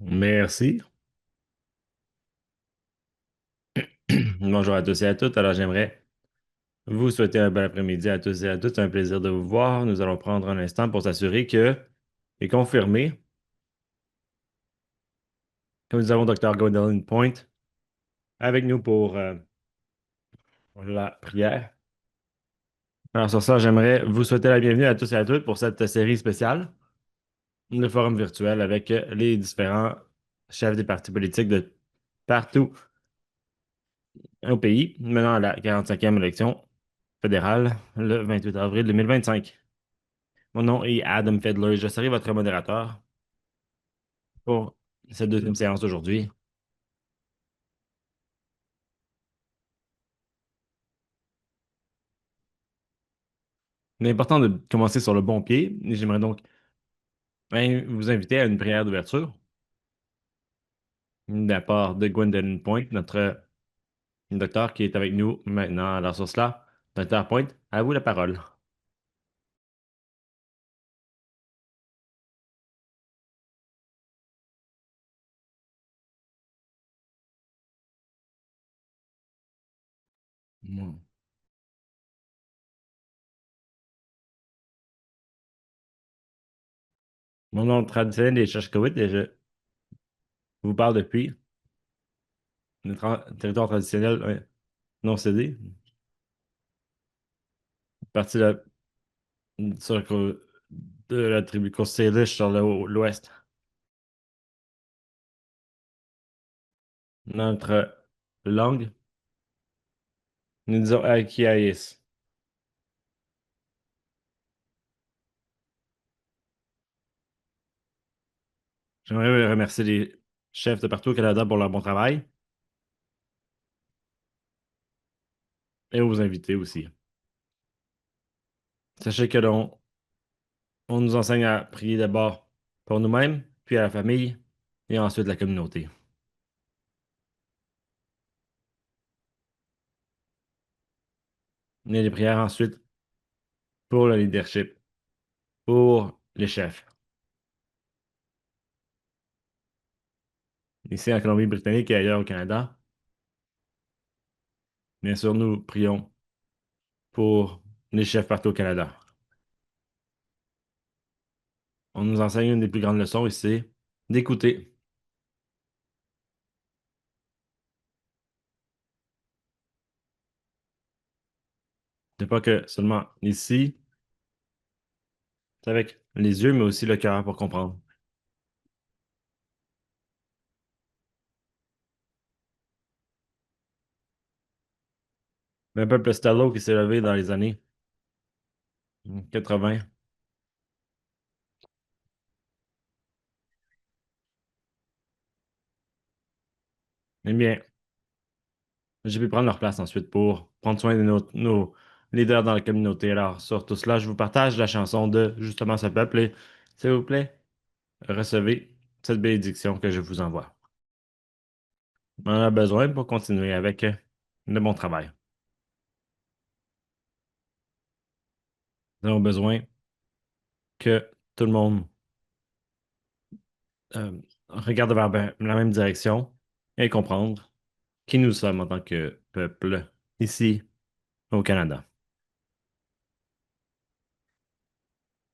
Merci. Bonjour à tous et à toutes. Alors, j'aimerais vous souhaiter un bel après-midi à tous et à toutes. C'est un plaisir de vous voir. Nous allons prendre un instant pour s'assurer que est confirmé que nous avons Dr. Gwendolyn Point avec nous pour la prière. Alors, sur ça, j'aimerais vous souhaiter la bienvenue à tous et à toutes pour cette série spéciale, le forum virtuel avec les différents chefs des partis politiques de partout au pays, menant à la 45e élection fédérale le 28 avril 2025. Mon nom est Adam Fedler. Je serai votre modérateur pour cette deuxième séance d'aujourd'hui. Il est important de commencer sur le bon pied. Et j'aimerais donc vous inviter à une prière d'ouverture de la part de Gwendolyn Point, notre docteur qui est avec nous maintenant. Alors sur cela, docteur Point, à vous la parole. Mon mon nom traditionnel est Shashkawit et je vous parle depuis notre territoire traditionnel non cédé, partie de la tribu Coast Salish sur l'ouest. Notre langue, nous disons Akiaïs. J'aimerais remercier les chefs de partout au Canada pour leur bon travail et aux invités aussi. Sachez que on nous enseigne à prier d'abord pour nous-mêmes, puis à la famille et ensuite la communauté. Et les prières ensuite pour le leadership, pour les chefs. Ici en Colombie-Britannique et ailleurs au Canada, bien sûr, nous prions pour les chefs partout au Canada. On nous enseigne une des plus grandes leçons ici, d'écouter. C'est pas que seulement ici, c'est avec les yeux, mais aussi le cœur pour comprendre. Le peuple Stalo qui s'est levé dans les années 80. Eh bien, j'ai pu prendre leur place ensuite pour prendre soin de nos leaders dans la communauté. Alors, sur tout cela, je vous partage la chanson de justement ce peuple et, s'il vous plaît, recevez cette bénédiction que je vous envoie. On en a besoin pour continuer avec le bon travail. Nous avons besoin que tout le monde euh, regarde vers la même direction et comprendre qui nous sommes en tant que peuple ici au Canada.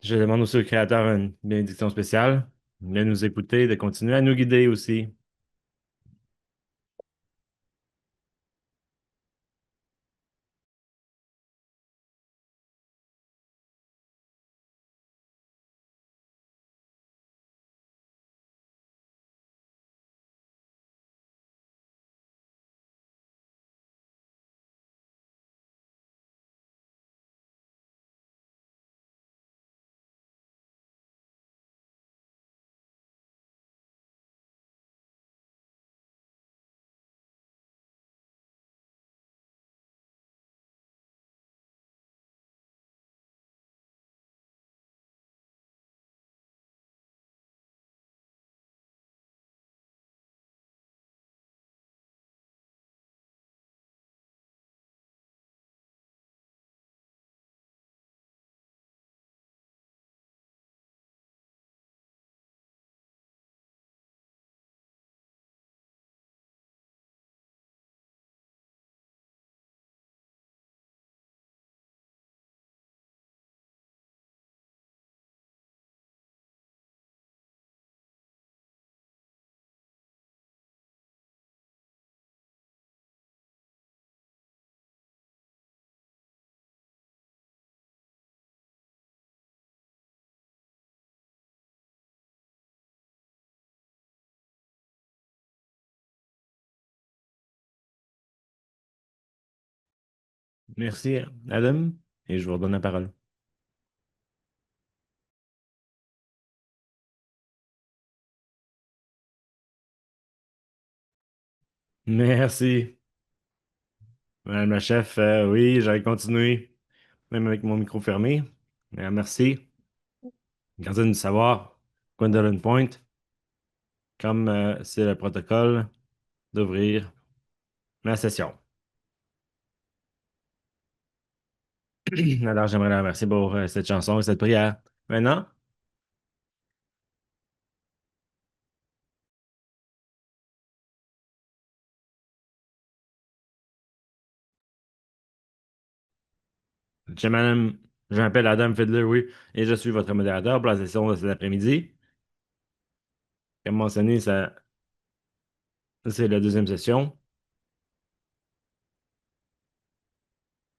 Je demande aussi au Créateur une bénédiction spéciale, de nous écouter, de continuer à nous guider aussi. Merci, Adam, et je vous redonne la parole. Merci, Madame la chef. Oui, j'allais continuer, même avec mon micro fermé. Merci. Gardien du savoir, Gwendolyn Point, comme c'est le protocole d'ouvrir la session. Alors, j'aimerais la remercier pour cette chanson et cette prière. Maintenant, madame, je m'appelle Adam Fiedler, oui, et je suis votre modérateur pour la session de cet après-midi. Comme mentionné, c'est la deuxième session.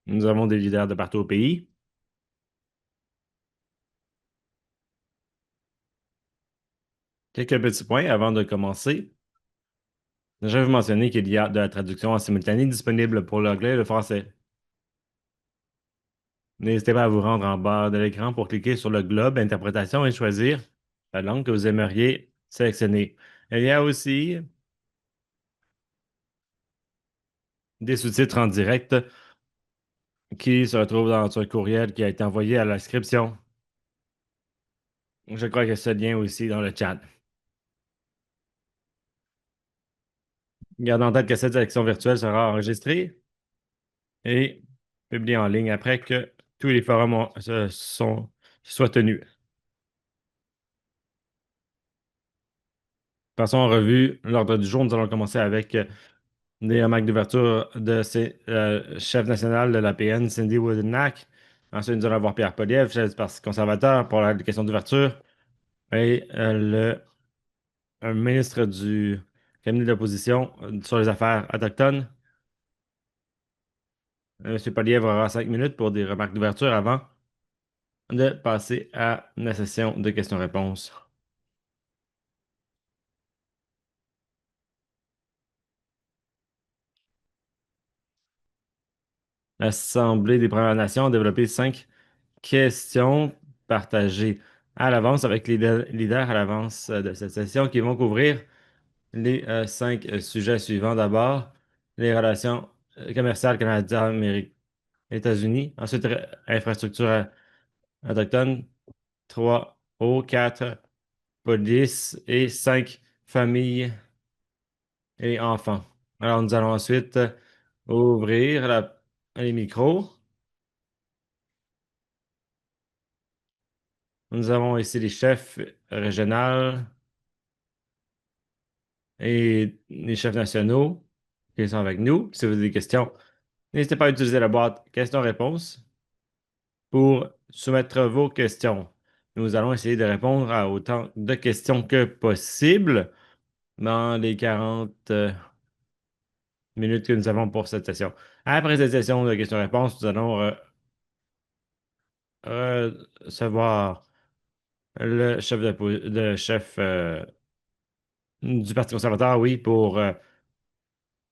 Nous avons des leaders de partout au pays. Quelques petits points avant de commencer. Je vais vous mentionner qu'il y a de la traduction en simultané disponible pour l'anglais et le français. N'hésitez pas à vous rendre en bas de l'écran pour cliquer sur le globe Interprétation et choisir la langue que vous aimeriez sélectionner. Il y a aussi des sous-titres en direct qui se retrouvent dans un courriel qui a été envoyé à l'inscription. Je crois que ce lien aussi dans le chat. Gardez en tête que cette sélection virtuelle sera enregistrée et publiée en ligne après que tous les forums soient tenus. Passons en revue l'ordre du jour. Nous allons commencer avec des remarques d'ouverture de ces chefs national de l'APN, Cindy Woodenack. Ensuite, nous allons avoir Pierre Poliev, chef du Parti conservateur, pour la question d'ouverture. Et un ministre du cabinet de l'opposition sur les affaires autochtones. M. Poliev aura 5 minutes pour des remarques d'ouverture avant de passer à la session de questions-réponses. L'Assemblée des Premières Nations a développé 5 questions partagées à l'avance avec les leaders à l'avance de cette session qui vont couvrir les 5 sujets suivants. D'abord, les relations commerciales Canada-États-Unis. Ensuite, infrastructure autochtone. 3, eau. 4, police. Et 5, famille et enfants. Alors, nous allons ensuite ouvrir les micros. Nous avons ici les chefs régionaux et les chefs nationaux qui sont avec nous. Si vous avez des questions, n'hésitez pas à utiliser la boîte questions-réponses pour soumettre vos questions. Nous allons essayer de répondre à autant de questions que possible dans les 40 minutes que nous avons pour cette session. Après cette session de questions-réponses, nous allons recevoir le chef du Parti conservateur, oui, pour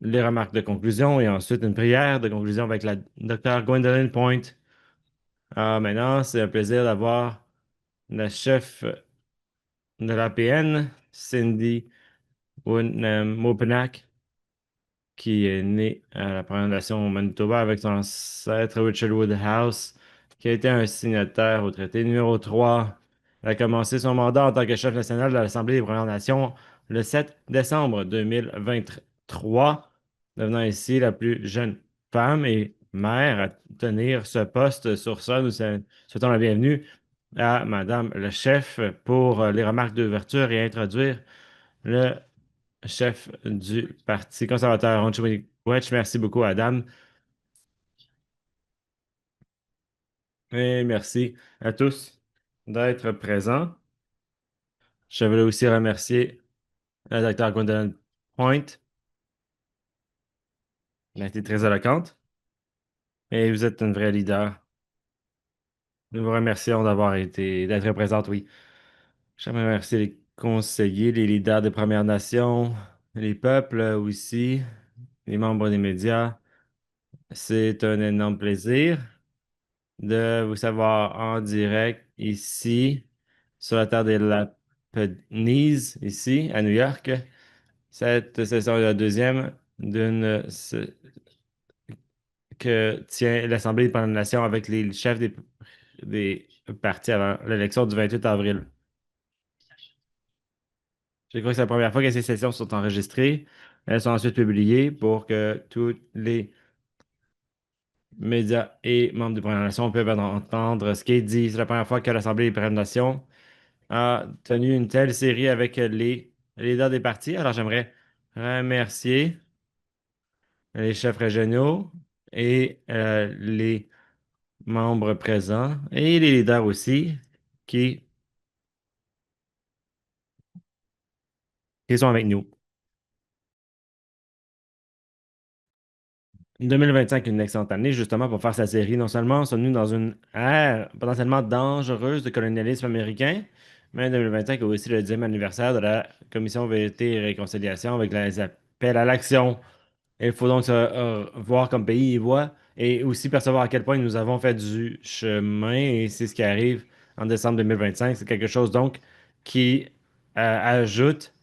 les remarques de conclusion et ensuite une prière de conclusion avec la docteure Gwendolyn Point. Maintenant, c'est un plaisir d'avoir la chef de l'APN, Cindy Mopenac, qui est née à la Première Nation au Manitoba avec son ancêtre Richard Woodhouse, qui a été un signataire au traité numéro 3. Elle a commencé son mandat en tant que chef national de l'Assemblée des Premières Nations le 7 décembre 2023, devenant ainsi la plus jeune femme et mère à tenir ce poste. Sur ça, nous souhaitons la bienvenue à Madame le chef pour les remarques d'ouverture et introduire le chef du Parti conservateur, Ron Chumiliwecz. Merci beaucoup, Adam. Et merci à tous d'être présents. Je voulais aussi remercier le docteur Gwendolyn Point. Elle a été très éloquente. Et vous êtes une vraie leader. Nous vous remercions d'être présente, oui. J'aimerais remercier les conseillers, les leaders des Premières Nations, les peuples aussi, les membres des médias, C'est un énorme plaisir de vous savoir en direct ici, sur la terre des Laponies, ici, à New York. Cette session est la deuxième que tient l'Assemblée des Nations avec les chefs des partis avant l'élection du 28 avril. Je crois que c'est la première fois que ces sessions sont enregistrées. Elles sont ensuite publiées pour que tous les médias et membres des Premières Nations peuvent entendre ce qui est dit. C'est la première fois que l'Assemblée des Premières Nations a tenu une telle série avec les leaders des partis. Alors j'aimerais remercier les chefs régionaux et les membres présents et les leaders aussi qui, qui sont avec nous. 2025 est une excellente année justement pour faire sa série. Non seulement sommes-nous dans une ère potentiellement dangereuse de colonialisme américain, mais 2025 est aussi le 10e anniversaire de la Commission Vérité et Réconciliation avec les appels à l'action. Il faut donc se voir comme pays et voix et aussi percevoir à quel point nous avons fait du chemin et c'est ce qui arrive en décembre 2025. C'est quelque chose donc qui ajoute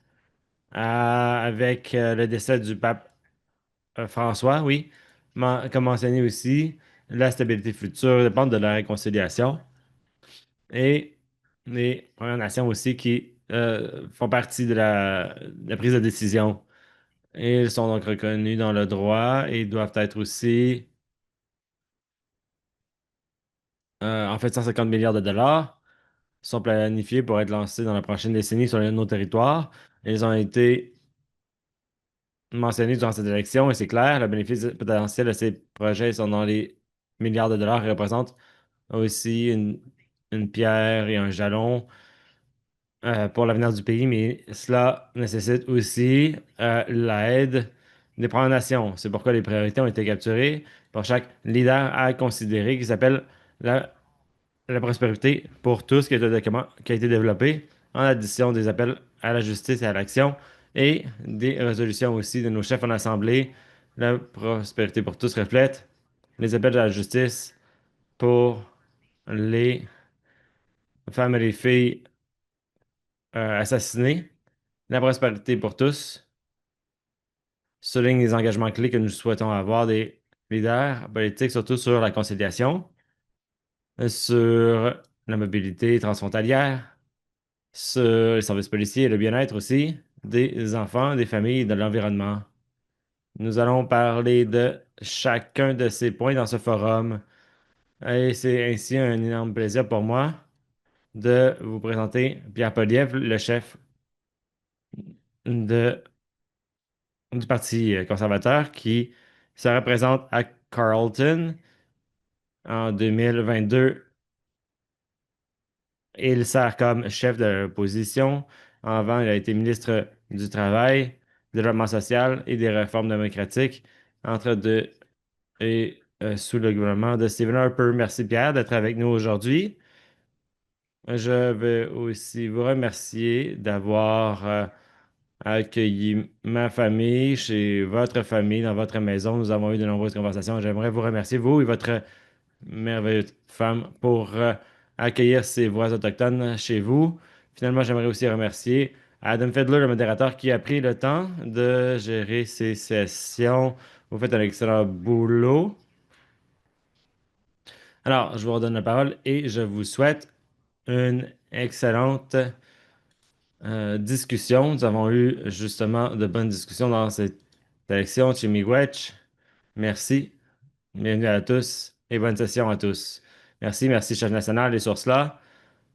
avec le décès du pape François, oui, comme mentionné aussi, la stabilité future dépend de la réconciliation et les Premières Nations aussi qui font partie de la prise de décision. Et ils sont donc reconnus dans le droit et doivent être aussi, en fait, 150 milliards de dollars sont planifiés pour être lancés dans la prochaine décennie sur nos territoires. Ils ont été mentionnés durant cette élection et c'est clair, le bénéfice potentiel de ces projets sont dans les milliards de dollars et représentent aussi une pierre et un jalon pour l'avenir du pays, mais cela nécessite aussi l'aide des Premières Nations. C'est pourquoi les priorités ont été capturées par chaque leader à considérer, qui s'appelle la, la prospérité pour tous, qui est un document qui a été développé en addition des appels à la justice et à l'action et des résolutions aussi de nos chefs en assemblée. La prospérité pour tous reflète les appels à la justice pour les femmes et les filles assassinées. La prospérité pour tous souligne les engagements clés que nous souhaitons avoir des leaders politiques, surtout sur la conciliation, sur la mobilité transfrontalière, sur les services policiers et le bien-être aussi des enfants, des familles et de l'environnement. Nous allons parler de chacun de ces points dans ce forum. Et c'est ainsi un énorme plaisir pour moi de vous présenter Pierre Poliev, le chef de du Parti conservateur qui se représente à Carleton en 2022. Il sert comme chef de l'opposition. Avant, il a été ministre du Travail, du Développement social et des Réformes démocratiques entre deux et sous le gouvernement de Stephen Harper. Merci Pierre d'être avec nous aujourd'hui. Je veux aussi vous remercier d'avoir accueilli ma famille chez votre famille, dans votre maison. Nous avons eu de nombreuses conversations. J'aimerais vous remercier, vous et votre merveilleuse femme, pour accueillir ces voix autochtones chez vous. Finalement, j'aimerais aussi remercier Adam Fedler, le modérateur, qui a pris le temps de gérer ces sessions. Vous faites un excellent boulot. Alors, je vous redonne la parole et je vous souhaite une excellente discussion. Nous avons eu justement de bonnes discussions dans cette élection chez Miigwech. Merci. Bienvenue à tous et bonne session à tous. Merci, merci, chef national. Et sur cela,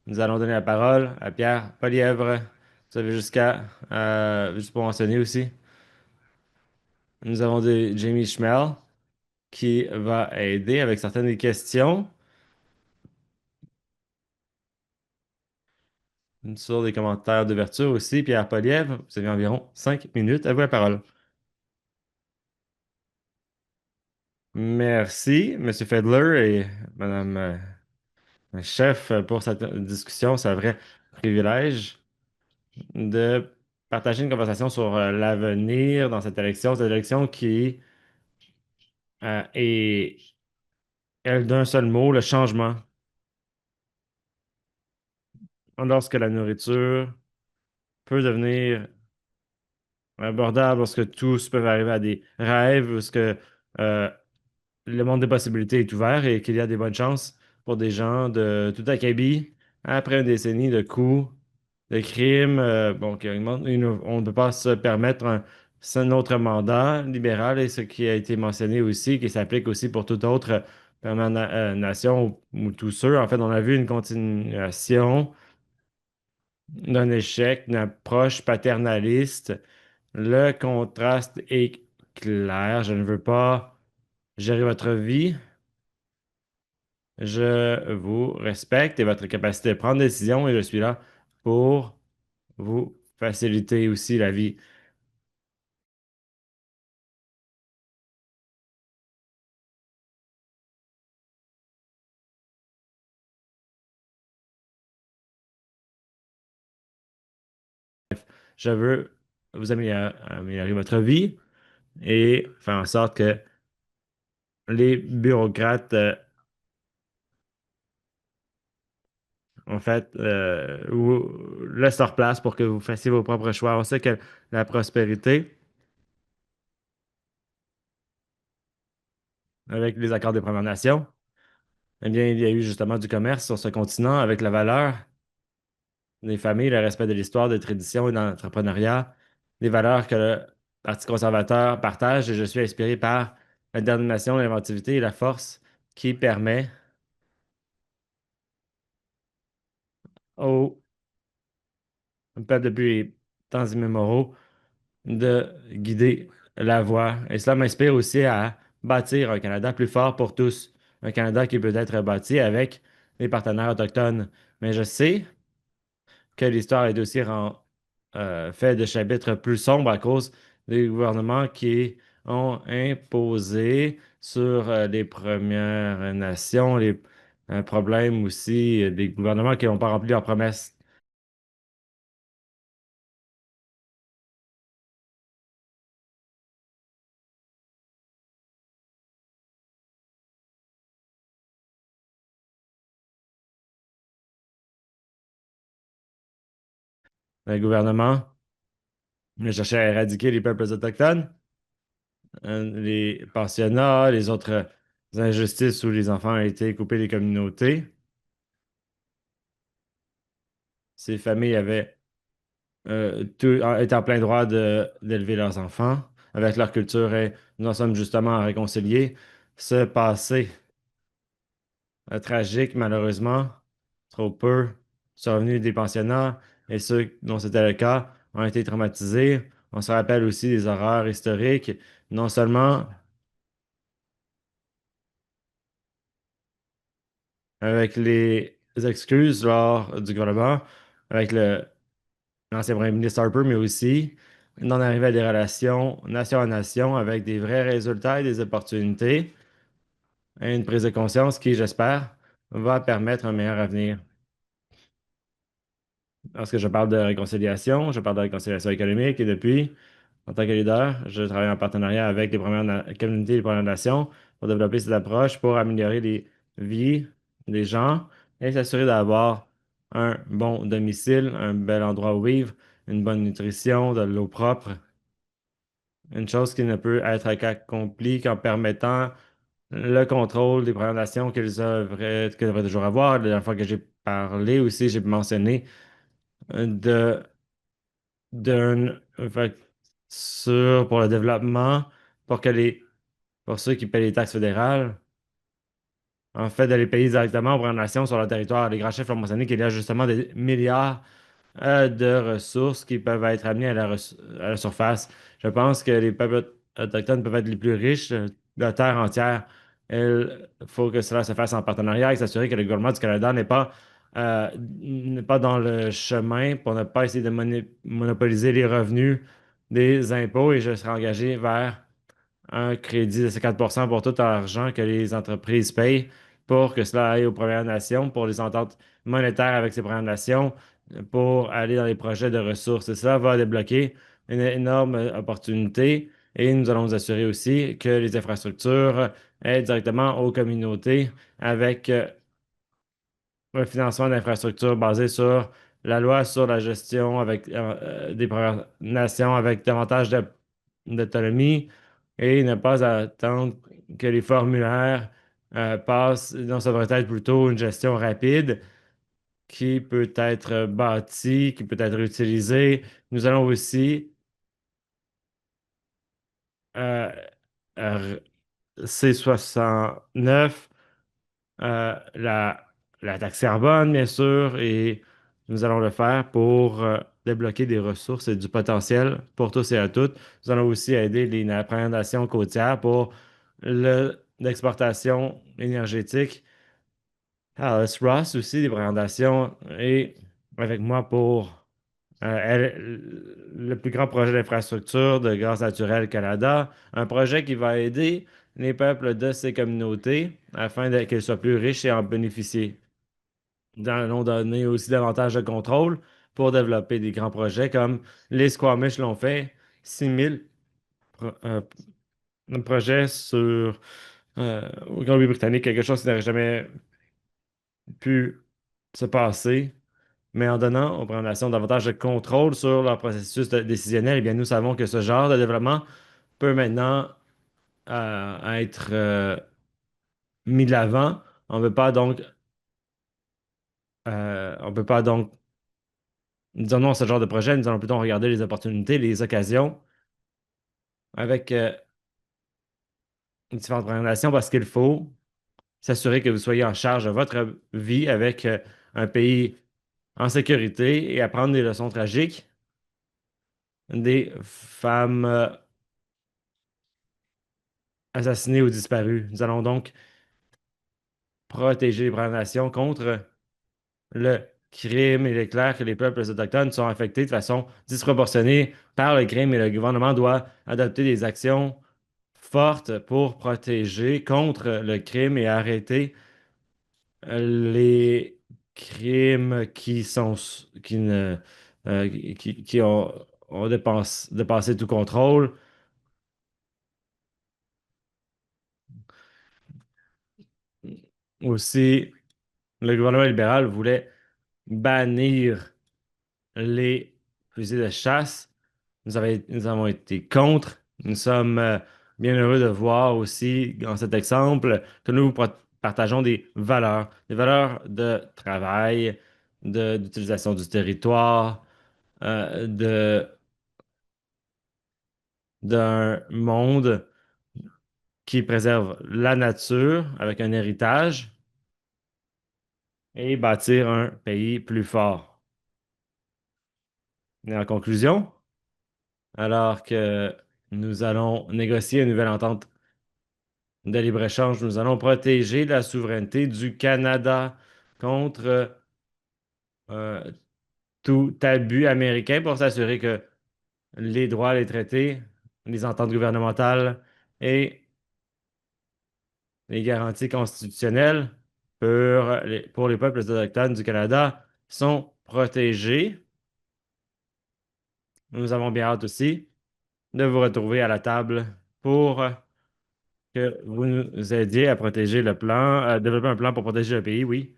nous allons donner la parole à Pierre Polièvre. Vous avez juste pour mentionner aussi, nous avons Jamie Schmel qui va aider avec certaines des questions sur des commentaires d'ouverture aussi. Pierre Polièvre, vous avez environ 5 minutes. À vous la parole. Merci, Monsieur Fedler et Madame Chef, pour cette discussion. C'est un vrai privilège de partager une conversation sur l'avenir dans cette élection qui Et elle, d'un seul mot, le changement. Lorsque la nourriture peut devenir abordable, lorsque tous peuvent arriver à des rêves, lorsque le monde des possibilités est ouvert et qu'il y a des bonnes chances pour des gens de tout acabit après une décennie de coups, de crimes. Bon, on ne peut pas se permettre un autre mandat libéral et ce qui a été mentionné aussi, qui s'applique aussi pour toute autre nation ou tous ceux. En fait, on a vu une continuation d'un échec, d'une approche paternaliste. Le contraste est clair. Je ne veux pas gérer votre vie. Je vous respecte et votre capacité de prendre des décisions et je suis là pour vous faciliter aussi la vie. Je veux vous améliorer votre vie et faire en sorte que les bureaucrates, en fait, vous laissent leur place pour que vous fassiez vos propres choix. On sait que la prospérité, avec les accords des Premières Nations, eh bien, il y a eu justement du commerce sur ce continent avec la valeur des familles, le respect de l'histoire, des traditions et de l'entrepreneuriat, des valeurs que le Parti conservateur partage et je suis inspiré par la détermination, l'inventivité et la force qui permet au peuple depuis les temps immémoriaux de guider la voie. Et cela m'inspire aussi à bâtir un Canada plus fort pour tous, un Canada qui peut être bâti avec les partenaires autochtones. Mais je sais que l'histoire est aussi fait de chapitres plus sombres à cause des gouvernements qui ont imposé sur les Premières Nations les problèmes aussi des gouvernements qui n'ont pas rempli leurs promesses. Le gouvernement a cherché à éradiquer les peuples autochtones, les pensionnats, les autres injustices où les enfants ont été coupés des communautés. Ces familles avaient étaient en plein droit d'élever leurs enfants avec leur culture et nous en sommes justement à réconcilier ce passé tragique, malheureusement. Trop peu sont revenus des pensionnats et ceux dont c'était le cas ont été traumatisés. On se rappelle aussi des horreurs historiques, non seulement avec les excuses lors du gouvernement, avec l'ancien premier ministre Harper, mais aussi d'en arriver à des relations nation à nation avec des vrais résultats et des opportunités et une prise de conscience qui, j'espère, va permettre un meilleur avenir. Lorsque je parle de réconciliation économique et depuis, en tant que leader, je travaille en partenariat avec les communautés et les Premières Nations pour développer ces approches pour améliorer les vies des gens et s'assurer d'avoir un bon domicile, un bel endroit où vivre, une bonne nutrition, de l'eau propre, une chose qui ne peut être accomplie qu'en permettant le contrôle des Premières Nations qu'elles devraient toujours avoir. La dernière fois que j'ai parlé aussi, j'ai mentionné de d'un fait, pour le développement, pour que pour ceux qui paient les taxes fédérales, en fait, de les payer directement aux Premières Nations sur leur territoire. Les grands chefs ont mentionné qu'il y a justement des milliards de ressources qui peuvent être amenées à la surface. Je pense que les peuples autochtones peuvent être les plus riches de la terre entière. Il faut que cela se fasse en partenariat et s'assurer que le gouvernement du Canada n'est pas dans le chemin pour ne pas essayer de monopoliser les revenus des impôts et je serai engagé vers un crédit de 50% pour tout l'argent que les entreprises payent pour que cela aille aux Premières Nations, pour les ententes monétaires avec ces Premières Nations, pour aller dans les projets de ressources. Et cela va débloquer une énorme opportunité et nous allons nous assurer aussi que les infrastructures aident directement aux communautés avec un financement d'infrastructures basé sur la loi sur la gestion avec des Premières Nations avec davantage d'autonomie et ne pas attendre que les formulaires passent. Non, ça devrait être plutôt une gestion rapide qui peut être bâtie, qui peut être utilisée. Nous allons aussi euh, euh, C69 la taxe carbone, bien sûr, et nous allons le faire pour débloquer des ressources et du potentiel pour tous et à toutes. Nous allons aussi aider les Premières Nations côtières pour l'exportation énergétique. Alice Ross aussi, des Premières Nations, et avec moi pour le plus grand projet d'infrastructure de gaz naturel Canada, un projet qui va aider les peuples de ces communautés afin qu'ils soient plus riches et en bénéficier. Nous allons donner aussi davantage de contrôle pour développer des grands projets comme les Squamish l'ont fait, 6000 projets au Colombie-Britannique, quelque chose qui n'aurait jamais pu se passer. Mais en donnant aux Premières Nations davantage de contrôle sur leur processus décisionnel, eh bien, nous savons que ce genre de développement peut maintenant être mis de l'avant. On ne peut pas donc dire non à ce genre de projet. Nous allons plutôt regarder les opportunités, les occasions avec les différentes Premières Nations parce qu'il faut s'assurer que vous soyez en charge de votre vie avec un pays en sécurité et apprendre des leçons tragiques des femmes assassinées ou disparues. Nous allons donc protéger les Premières Nations contre le crime. Il est clair que les peuples autochtones sont affectés de façon disproportionnée par le crime et le gouvernement doit adopter des actions fortes pour protéger contre le crime et arrêter les crimes qui ne qui ont dépassé tout contrôle. Aussi, le gouvernement libéral voulait bannir les fusils de chasse. Nous avons été contre. Nous sommes bien heureux de voir aussi dans cet exemple que nous partageons des valeurs de travail, d'utilisation du territoire, de, d'un monde qui préserve la nature avec un héritage et bâtir un pays plus fort. Et en conclusion, alors que nous allons négocier une nouvelle entente de libre-échange, nous allons protéger la souveraineté du Canada contre euh, tout abus américain pour s'assurer que les droits, les traités, les ententes gouvernementales et les garanties constitutionnelles pour les peuples autochtones du Canada sont protégés. Nous avons bien hâte aussi de vous retrouver à la table pour que vous nous aidiez à protéger le plan, à développer un plan pour protéger le pays, oui.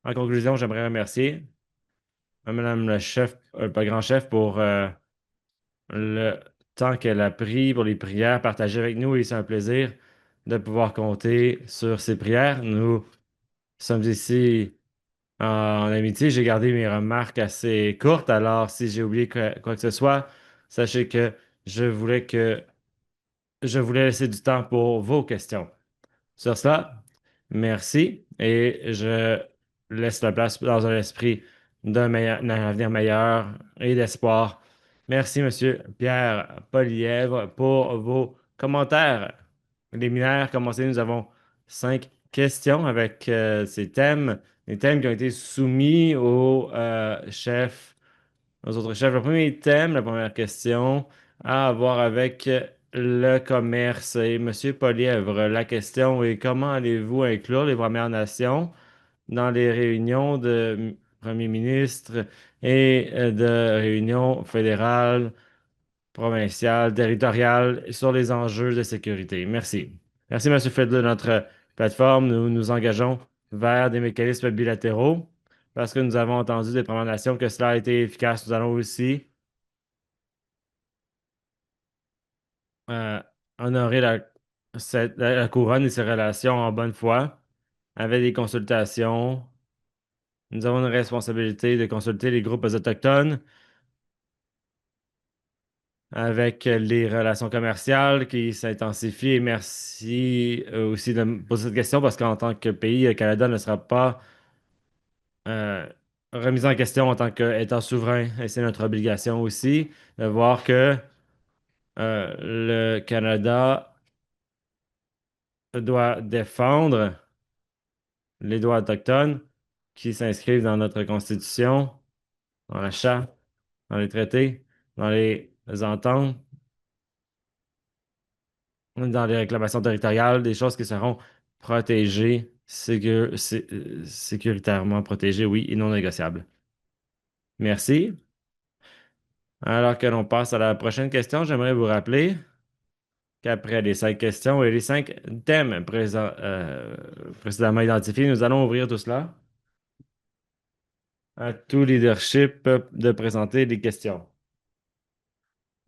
En conclusion, j'aimerais remercier Madame le chef, pas grand chef, pour le temps qu'elle a pris pour les prières partagées avec nous et c'est un plaisir de pouvoir compter sur ces prières. Nous sommes ici en amitié. J'ai gardé mes remarques assez courtes, alors si j'ai oublié quoi que ce soit, sachez que je voulais que je voulais laisser du temps pour vos questions. Sur cela, merci et je laisse la place dans un esprit d'un avenir meilleur et d'espoir. Merci, Monsieur Pierre Polièvre, pour vos commentaires liminaires. Commencez, nous avons 5 questions avec ces thèmes, les thèmes qui ont été soumis aux autres chefs. Le premier thème, la première question, a à voir avec le commerce. Et Monsieur Polièvre, la question est comment allez-vous inclure les Premières Nations dans les réunions de Premier ministre et de réunions fédérales provinciale, territoriale sur les enjeux de sécurité. Merci. Merci, M. Fiedler, de notre plateforme. Nous nous engageons vers des mécanismes bilatéraux parce que nous avons entendu des Premières Nations que cela a été efficace. Nous allons aussi euh, honorer la couronne et ses relations en bonne foi avec des consultations. Nous avons une responsabilité de consulter les groupes autochtones avec les relations commerciales qui s'intensifient. Et merci aussi de me poser cette question parce qu'en tant que pays, le Canada ne sera pas euh, remis en question en tant qu'État souverain. Et c'est notre obligation aussi de voir que le Canada doit défendre les droits autochtones qui s'inscrivent dans notre Constitution, dans la Charte, dans les traités, dans les ententes, dans les réclamations territoriales, des choses qui seront protégées, sécuritairement protégées, oui, et non négociables. Merci. Alors que l'on passe à la prochaine question, j'aimerais vous rappeler qu'après les 5 questions et les 5 thèmes précédemment identifiés, nous allons ouvrir tout cela à tout leadership de présenter des questions.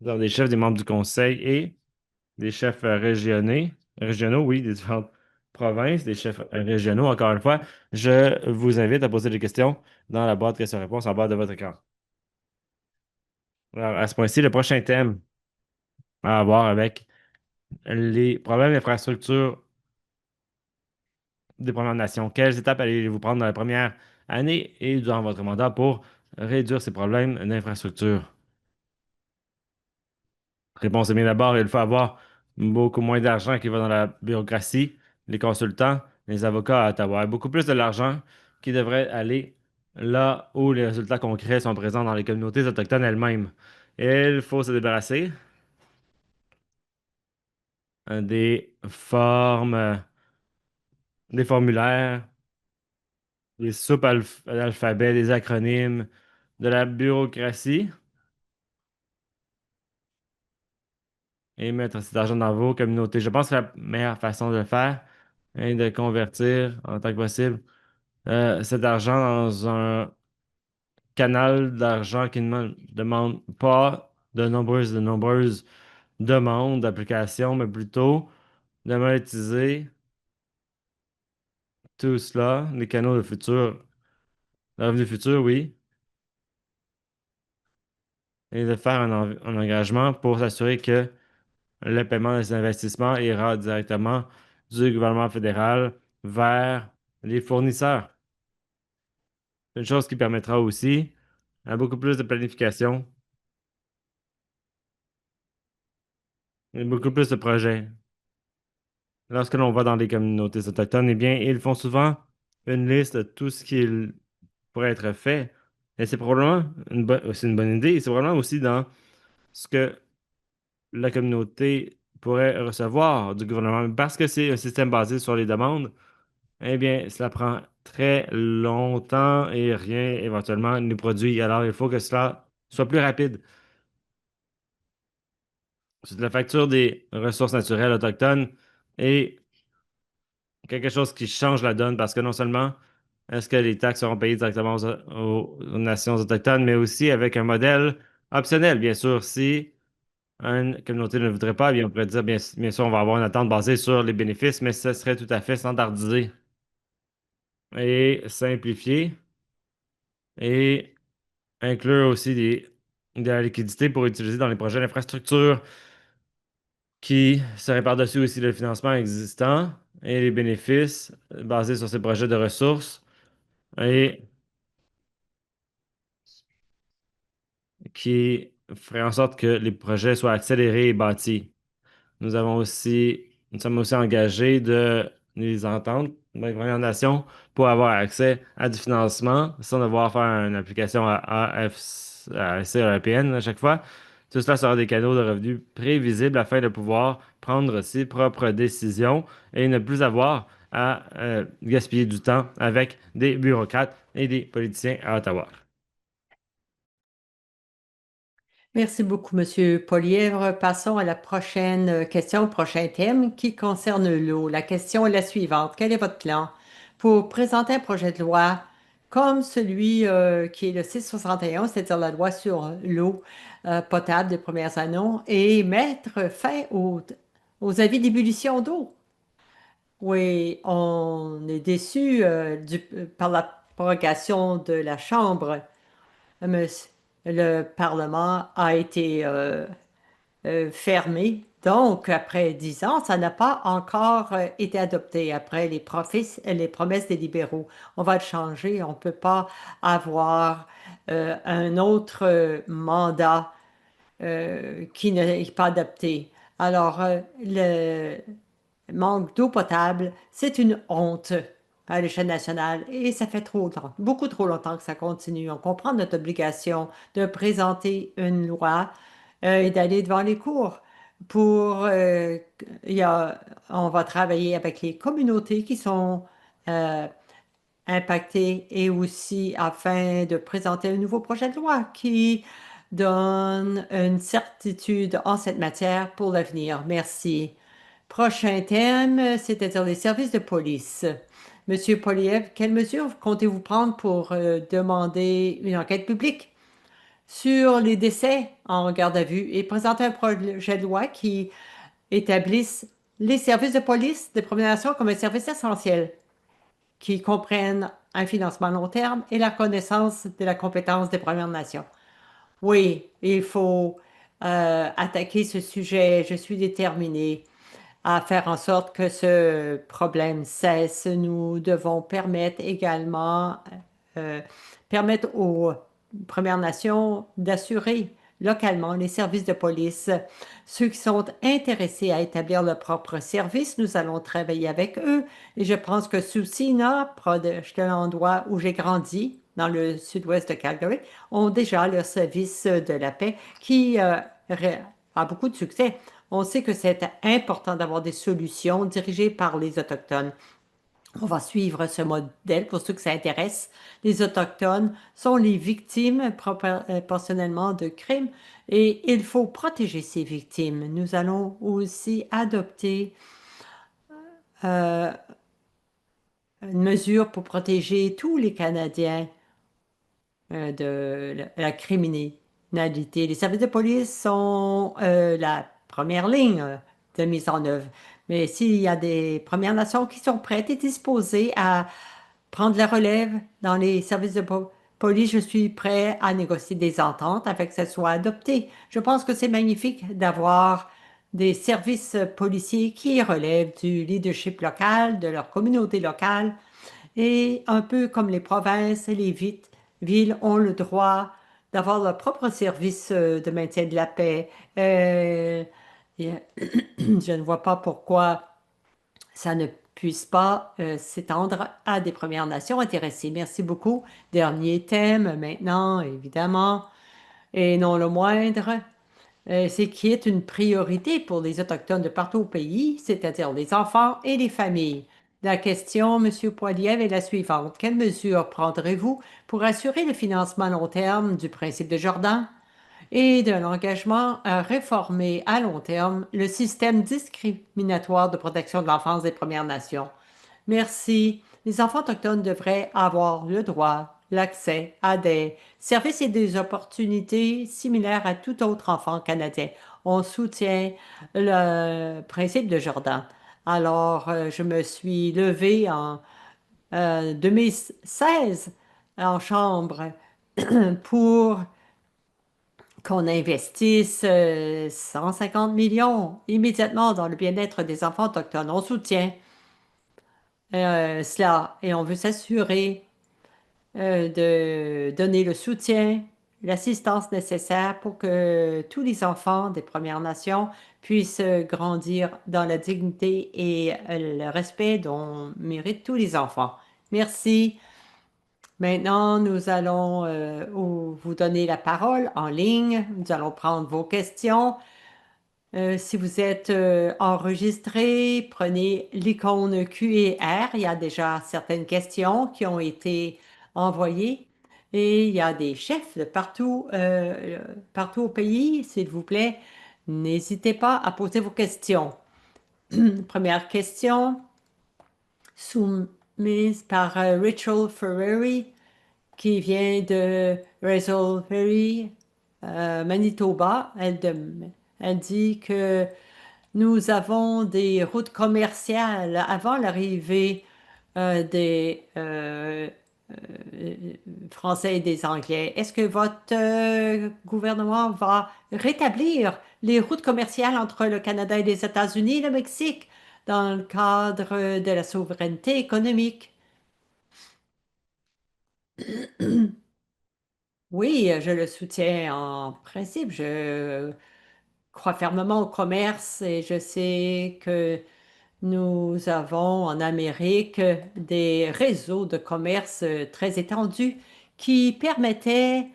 Nous avons des chefs, des membres du conseil et des chefs régionaux, oui, des différentes provinces, des chefs régionaux. Encore une fois, je vous invite à poser des questions dans la boîte questions-réponses en bas de votre écran. Alors, à ce point-ci, le prochain thème a à voir avec les problèmes d'infrastructure des Premières Nations. Quelles étapes allez-vous prendre dans la première année et durant votre mandat pour réduire ces problèmes d'infrastructure? Réponse est bien d'abord, il faut avoir beaucoup moins d'argent qui va dans la bureaucratie, les consultants, les avocats à Ottawa. Beaucoup plus de l'argent qui devrait aller là où les résultats concrets sont présents dans les communautés autochtones elles-mêmes. Et il faut se débarrasser des formes, des formulaires, des soupes à l'alphabet, des acronymes, de la bureaucratie et mettre cet argent dans vos communautés. Je pense que la meilleure façon de le faire est de convertir en tant que possible cet argent dans un canal d'argent qui ne demande pas de nombreuses demandes d'application, mais plutôt de monétiser tout cela, les canaux de revenus futurs, oui, et de faire un engagement pour s'assurer que le paiement des investissements ira directement du gouvernement fédéral vers les fournisseurs. C'est une chose qui permettra aussi à beaucoup plus de planification et beaucoup plus de projets. Lorsque l'on va dans les communautés autochtones, eh bien, ils font souvent une liste de tout ce qui pourrait être fait. Et c'est probablement c'est une bonne idée. Et c'est probablement aussi dans ce que la communauté pourrait recevoir du gouvernement. Parce que c'est un système basé sur les demandes, eh bien, cela prend très longtemps et rien éventuellement n'est produit. Alors, il faut que cela soit plus rapide. C'est la facture des ressources naturelles autochtones et quelque chose qui change la donne parce que non seulement est-ce que les taxes seront payées directement aux nations autochtones, mais aussi avec un modèle optionnel, bien sûr. Si une communauté ne le voudrait pas, bien, on pourrait dire, bien sûr, on va avoir une attente basée sur les bénéfices, mais ce serait tout à fait standardisé et simplifié et inclure aussi de la liquidité pour utiliser dans les projets d'infrastructure qui seraient par-dessus aussi le financement existant et les bénéfices basés sur ces projets de ressources et qui ferait en sorte que les projets soient accélérés et bâtis. Nous sommes aussi engagés de les entendre avec les Premières Nations pour avoir accès à du financement sans devoir faire une application à AFC européenne à chaque fois. Tout cela sera des canaux de revenus prévisibles afin de pouvoir prendre ses propres décisions et ne plus avoir à gaspiller du temps avec des bureaucrates et des politiciens à Ottawa. Merci beaucoup, Monsieur Polièvre. Passons à la prochaine question, au prochain thème qui concerne l'eau. La question est la suivante. Quel est votre plan pour présenter un projet de loi comme celui qui est le 661, c'est-à-dire la loi sur l'eau potable des premières années, et mettre fin aux avis d'ébullition d'eau? Oui, on est déçu par la prorogation de la Chambre. Monsieur- le Parlement a été fermé. Donc, après 10 ans, ça n'a pas encore été adopté. Après les promesses des libéraux, on va le changer. On ne peut pas avoir un autre mandat qui n'est pas adopté. Alors, le manque d'eau potable, c'est une honte à l'échelle nationale et ça fait trop longtemps, beaucoup trop longtemps que ça continue. On comprend notre obligation de présenter une loi et d'aller devant les cours pour, il y a, on va travailler avec les communautés qui sont euh, impactées et aussi afin de présenter un nouveau projet de loi qui donne une certitude en cette matière pour l'avenir. Merci. Prochain thème, c'est-à-dire les services de police. Monsieur Poliev, quelles mesures comptez-vous prendre pour demander une enquête publique sur les décès en garde à vue et présenter un projet de loi qui établisse les services de police de Première Nation comme un service essentiel, qui comprennent un financement à long terme et la connaissance de la compétence des Premières Nations? Oui, il faut attaquer ce sujet. Je suis déterminée à faire en sorte que ce problème cesse. Nous devons permettre également, euh, permettre aux Premières Nations d'assurer localement les services de police. Ceux qui sont intéressés à établir leur propre service, nous allons travailler avec eux. Et je pense que Susina, proche de l'endroit où j'ai grandi, dans le sud-ouest de Calgary, ont déjà leur service de la paix qui a beaucoup de succès. On sait que c'est important d'avoir des solutions dirigées par les Autochtones. On va suivre ce modèle pour ceux que ça intéresse. Les Autochtones sont les victimes proportionnellement de crimes et il faut protéger ces victimes. Nous allons aussi adopter euh, une mesure pour protéger tous les Canadiens de la criminalité. Les services de police sont la première ligne de mise en œuvre. Mais s'il y a des Premières Nations qui sont prêtes et disposées à prendre la relève dans les services de police, je suis prêt à négocier des ententes afin que ça soit adopté. Je pense que c'est magnifique d'avoir des services policiers qui relèvent du leadership local, de leur communauté locale, et un peu comme les provinces et les villes ont le droit d'avoir leur propre service de maintien de la paix. Et, je ne vois pas pourquoi ça ne puisse pas s'étendre à des Premières Nations intéressées. Merci beaucoup. Dernier thème maintenant, évidemment, et non le moindre, c'est qui est une priorité pour les Autochtones de partout au pays, c'est-à-dire les enfants et les familles. La question, Monsieur Poilievre, est la suivante. Quelles mesures prendrez-vous pour assurer le financement à long terme du principe de Jordan et de l'engagement à réformer à long terme le système discriminatoire de protection de l'enfance des Premières Nations? Merci. Les enfants autochtones devraient avoir le droit, l'accès à des services et des opportunités similaires à tout autre enfant canadien. On soutient le principe de Jordan. Alors, je me suis levée en 2016 en chambre pour qu'on investisse 150 millions immédiatement dans le bien-être des enfants autochtones. On soutient cela et on veut s'assurer de donner le soutien, l'assistance nécessaire pour que tous les enfants des Premières Nations puissent grandir dans la dignité et le respect dont méritent tous les enfants. Merci. Maintenant, nous allons vous donner la parole en ligne. Nous allons prendre vos questions. Si vous êtes enregistré, prenez l'icône Q et R. Il y a déjà certaines questions qui ont été envoyées. et il y a des chefs de partout au pays. S'il vous plaît, n'hésitez pas à poser vos questions. Première question, soumise par Rachel Ferreri, qui vient de Razzle Manitoba. Elle dit que nous avons des routes commerciales avant l'arrivée des euh, Français et des Anglais. Est-ce que votre gouvernement va rétablir les routes commerciales entre le Canada et les États-Unis et le Mexique dans le cadre de la souveraineté économique? Oui, je le soutiens en principe. Je crois fermement au commerce et je sais que nous avons en Amérique des réseaux de commerce très étendus qui permettaient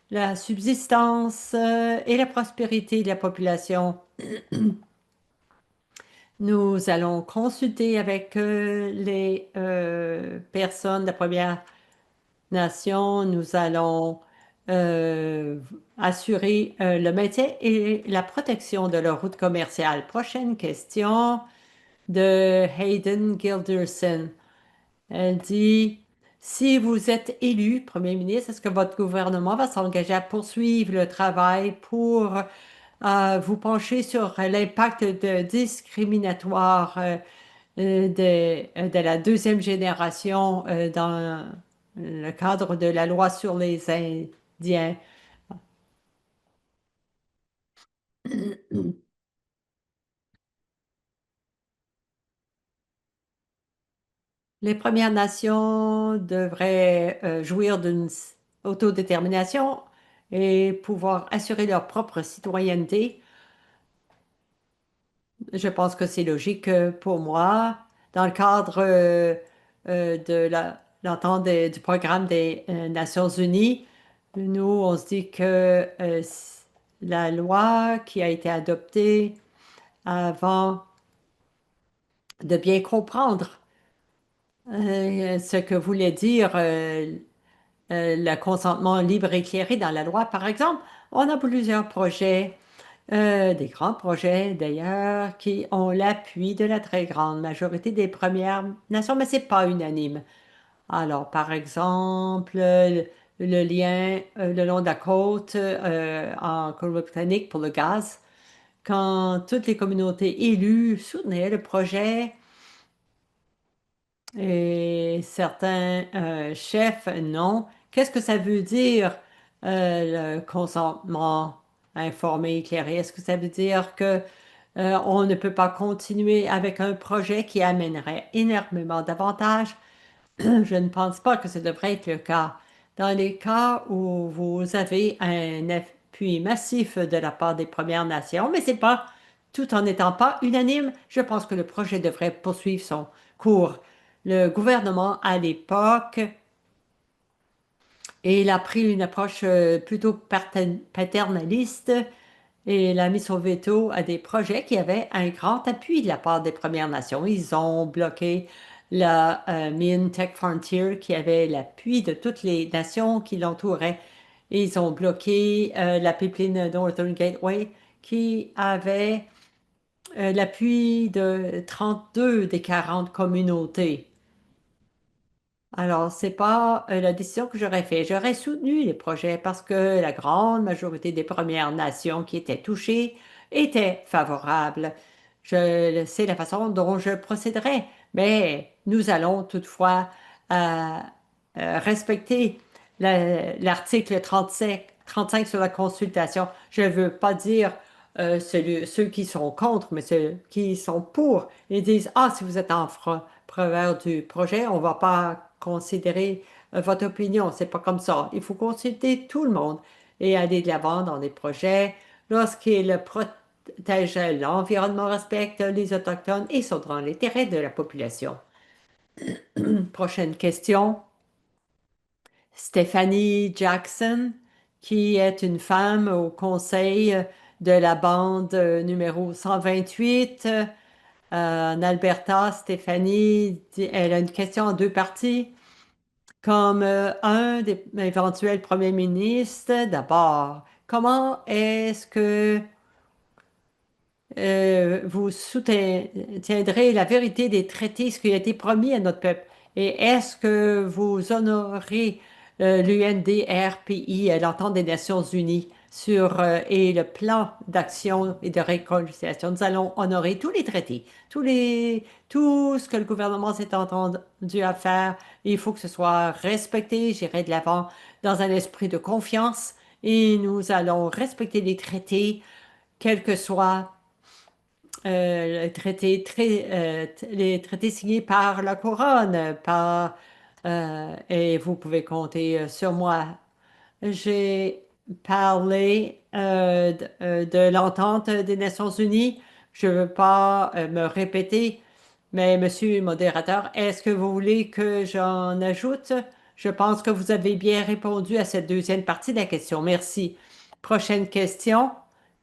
la subsistance et la prospérité de la population. Nous allons consulter avec les personnes de la Première Nation. Nous allons euh, assurer le maintien et la protection de leur route commerciale. Prochaine question de Hayden Gilderson. Elle dit, si vous êtes élu Premier ministre, est-ce que votre gouvernement va s'engager à poursuivre le travail pour vous pencher sur l'impact discriminatoire de la deuxième génération dans le cadre de la loi sur les Indiens? Les Premières Nations devraient jouir d'une autodétermination et pouvoir assurer leur propre citoyenneté. Je pense que c'est logique pour moi. Dans le cadre de l'entente du programme des Nations Unies, nous, on se dit que la loi qui a été adoptée avant de bien comprendre ce que voulait dire le consentement libre et éclairé dans la loi, par exemple, on a plusieurs projets, des grands projets d'ailleurs, qui ont l'appui de la très grande majorité des Premières Nations, mais c'est pas unanime. Alors, par exemple, le lien le long de la côte en Colombie-Britannique pour le gaz, quand toutes les communautés élues soutenaient le projet, et certains chefs, non. Qu'est-ce que ça veut dire, le consentement informé, éclairé? Est-ce que ça veut dire que on ne peut pas continuer avec un projet qui amènerait énormément d'avantages? Je ne pense pas que ce devrait être le cas. Dans les cas où vous avez un appui massif de la part des Premières Nations, mais c'est pas, tout en n'étant pas unanime, je pense que le projet devrait poursuivre son cours. Le gouvernement, à l'époque, il a pris une approche plutôt paternaliste et il a mis son veto à des projets qui avaient un grand appui de la part des Premières Nations. Ils ont bloqué la mine Tech Frontier qui avait l'appui de toutes les nations qui l'entouraient. Ils ont bloqué la pipeline Northern Gateway qui avait l'appui de 32 des 40 communautés. Alors, c'est pas la décision que j'aurais faite. J'aurais soutenu les projets parce que la grande majorité des Premières Nations qui étaient touchées étaient favorables. C'est la façon dont je procéderais. Mais nous allons toutefois respecter l'article 35 sur la consultation. Je ne veux pas dire ceux qui sont contre, mais ceux qui sont pour. Ils disent, ah, si vous êtes en faveur du projet, on ne va pas considérer votre opinion. C'est pas comme ça. Il faut consulter tout le monde et aller de l'avant dans des projets lorsqu'ils protègent l'environnement, respectent les Autochtones et sont dans l'intérêt de la population. Prochaine question. Stephanie Jackson, qui est une femme au conseil de la bande numéro 128 en Alberta. Stéphanie, elle a une question en deux parties. comme un des éventuels premiers ministres. D'abord, comment est-ce que vous soutiendrez la vérité des traités, ce qui a été promis à notre peuple? Et est-ce que vous honorez l'UNDRPI, l'entente des Nations Unies, et le plan d'action et de réconciliation? Nous allons honorer tous les traités, tout ce que le gouvernement s'est entendu à faire. Il faut que ce soit respecté. J'irai de l'avant dans un esprit de confiance et nous allons respecter les traités, quels que soient les traités signés par la couronne, et vous pouvez compter sur moi. J'ai parlé de l'entente des Nations Unies. Je ne veux pas me répéter, mais Monsieur le modérateur, est-ce que vous voulez que j'en ajoute? Je pense que vous avez bien répondu à cette deuxième partie de la question. Merci. Prochaine question.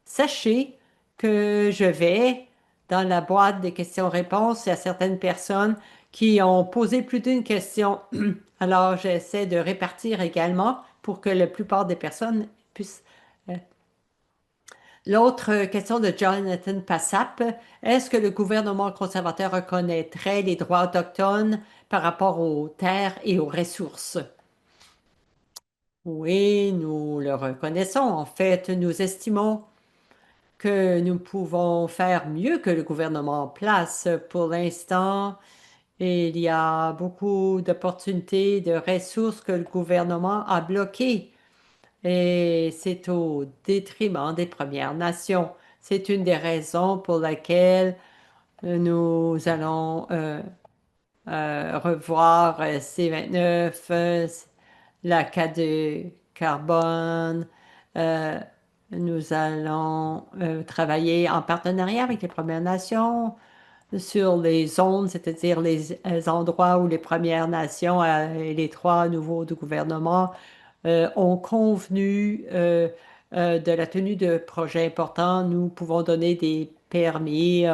Sachez que je vais, dans la boîte des questions-réponses, il y a certaines personnes qui ont posé plus d'une question. Alors, j'essaie de répartir également pour que la plupart des personnes puissent. L'autre question de Jonathan Passap, est-ce que le gouvernement conservateur reconnaîtrait les droits autochtones par rapport aux terres et aux ressources? Oui, nous le reconnaissons. En fait, nous estimons que nous pouvons faire mieux que le gouvernement en place. Pour l'instant, il y a beaucoup d'opportunités, de ressources que le gouvernement a bloquées. Et c'est au détriment des Premières Nations. C'est une des raisons pour laquelle nous allons revoir C29, la de carbone. euh, Nous allons travailler en partenariat avec les Premières Nations sur les zones, c'est-à-dire les endroits où les Premières Nations et les trois nouveaux du gouvernement ont convenu de la tenue de projets importants. Nous pouvons donner des permis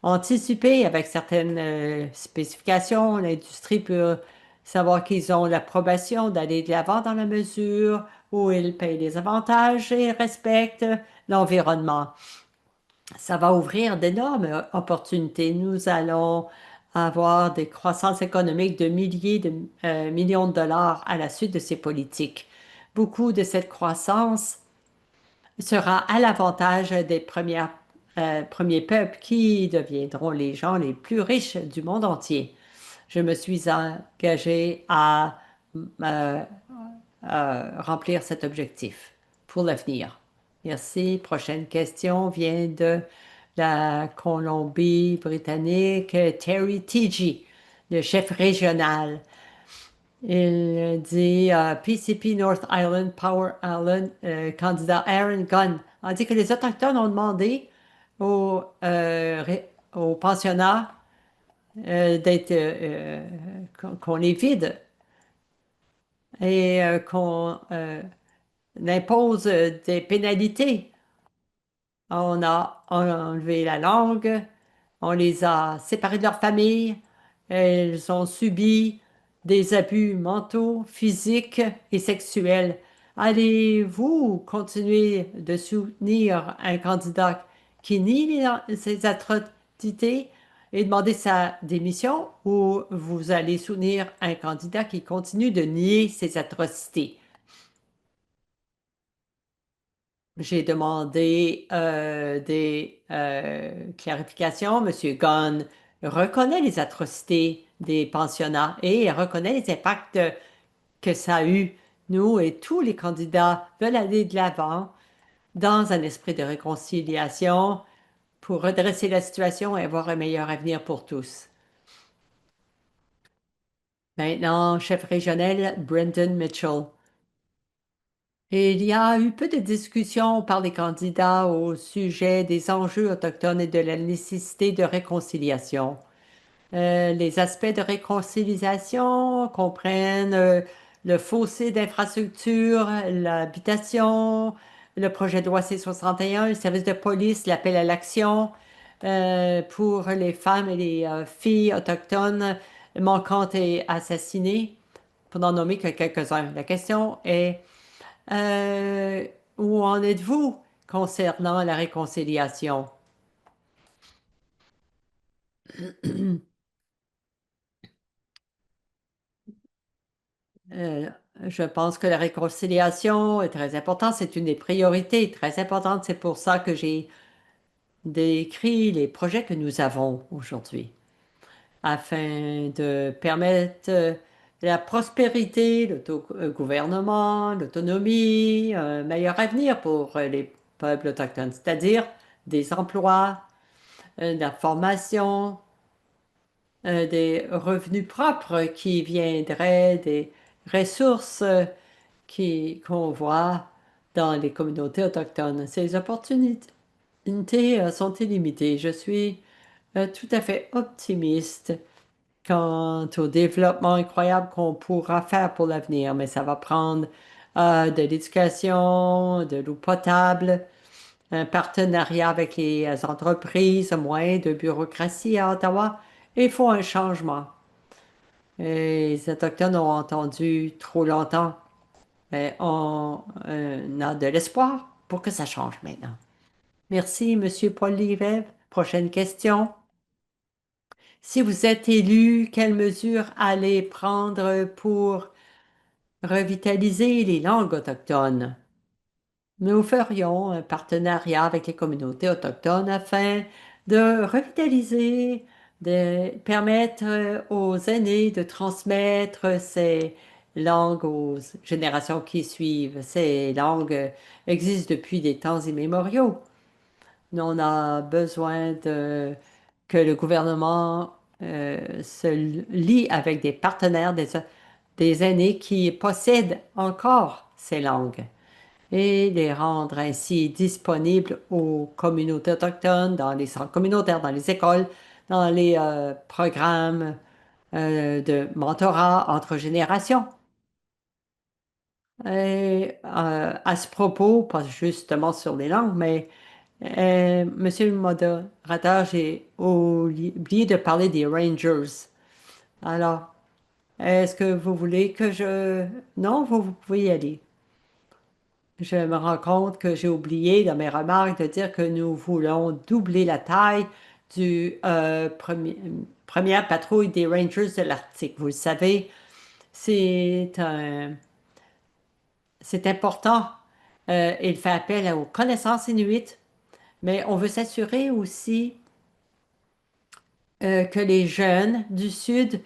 anticipés avec certaines spécifications. L'industrie peut savoir qu'ils ont l'approbation d'aller de l'avant dans la mesure où ils payent les avantages et respectent l'environnement. Ça va ouvrir d'énormes opportunités. Nous allons avoir des croissances économiques de milliers de millions de dollars à la suite de ces politiques. Beaucoup de cette croissance sera à l'avantage des premiers peuples qui deviendront les gens les plus riches du monde entier. Je me suis engagé euh, à remplir cet objectif pour l'avenir. Merci. Prochaine question vient de la Colombie-Britannique, Terry Tigi, le chef régional. Il dit PCP North Island, Power Island, candidat Aaron Gunn a dit que les Autochtones ont demandé aux pensionnats qu'on les vide et qu'on impose des pénalités. On a enlevé la langue, on les a séparés de leur famille, elles ont subi des abus mentaux, physiques et sexuels. Allez-vous continuer de soutenir un candidat qui nie ces atrocités et demander sa démission ou vous allez soutenir un candidat qui continue de nier ces atrocités? J'ai demandé des clarifications. Monsieur Gunn reconnaît les atrocités des pensionnats et reconnaît les impacts que ça a eu. Nous et tous les candidats veulent aller de l'avant dans un esprit de réconciliation pour redresser la situation et avoir un meilleur avenir pour tous. Maintenant, chef régional, Brendan Mitchell. Et il y a eu peu de discussions par les candidats au sujet des enjeux autochtones et de la nécessité de réconciliation. Les aspects de réconciliation comprennent le fossé d'infrastructure, l'habitation, le projet de loi C-61, le service de police, l'appel à l'action pour les femmes et les filles autochtones manquantes et assassinées. pour n'en nommer que quelques-uns. La question est, euh, où en êtes-vous concernant la réconciliation? Euh, je pense que la réconciliation est très importante. C'est une des priorités très importantes. C'est pour ça que j'ai décrit les projets que nous avons aujourd'hui, afin de permettre la prospérité, l'autogouvernement, l'autonomie, un meilleur avenir pour les peuples autochtones, c'est-à-dire des emplois, de la formation, des revenus propres qui viendraient des ressources qu'on voit dans les communautés autochtones. Ces opportunités sont illimitées. Je suis tout à fait optimiste quant au développement incroyable qu'on pourra faire pour l'avenir, mais ça va prendre de l'éducation, de l'eau potable, un partenariat avec les entreprises, moins de bureaucratie à Ottawa. Il faut un changement. Et les Autochtones ont entendu trop longtemps, mais on a de l'espoir pour que ça change maintenant. Merci, Monsieur Paul Livesey. Prochaine question. Si vous êtes élu, quelles mesures allez prendre pour revitaliser les langues autochtones? Nous ferions un partenariat avec les communautés autochtones afin de revitaliser, de permettre aux aînés de transmettre ces langues aux générations qui suivent. Ces langues existent depuis des temps immémoriaux. On a besoin que le gouvernement se lie avec des partenaires, des aînés qui possèdent encore ces langues et les rendre ainsi disponibles aux communautés autochtones, dans les centres communautaires, dans les écoles, dans les programmes de mentorat entre générations. Et à ce propos, pas justement sur les langues, mais Monsieur le modérateur, j'ai oublié de parler des Rangers. Alors, est-ce que vous voulez que je... Non, vous pouvez y aller. Je me rends compte que j'ai oublié dans mes remarques de dire que nous voulons doubler la taille du première patrouille des Rangers de l'Arctique. Vous le savez, c'est c'est important. Il fait appel aux connaissances inuites, mais on veut s'assurer aussi que les jeunes du Sud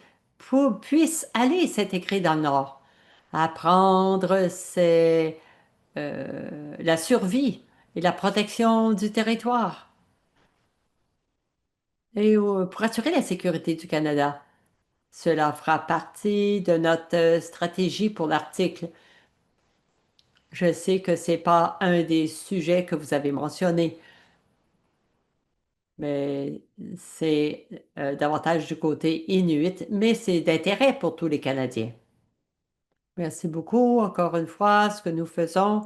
puissent aller s'intégrer dans le Nord. Apprendre, c'est la survie et la protection du territoire. Et pour assurer la sécurité du Canada, cela fera partie de notre stratégie pour l'Arctique. Je sais que ce n'est pas un des sujets que vous avez mentionnés, mais c'est davantage du côté inuit, mais c'est d'intérêt pour tous les Canadiens. Merci beaucoup. Encore une fois, ce que nous faisons,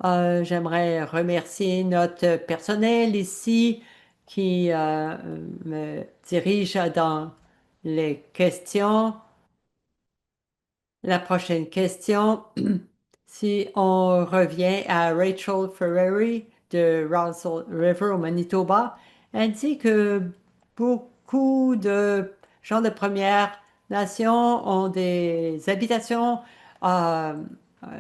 j'aimerais remercier notre personnel ici qui me dirige dans les questions. La prochaine question, si on revient à Rachel Ferreri de Russell River au Manitoba, elle dit que beaucoup de gens de Première Nation ont des habitations euh,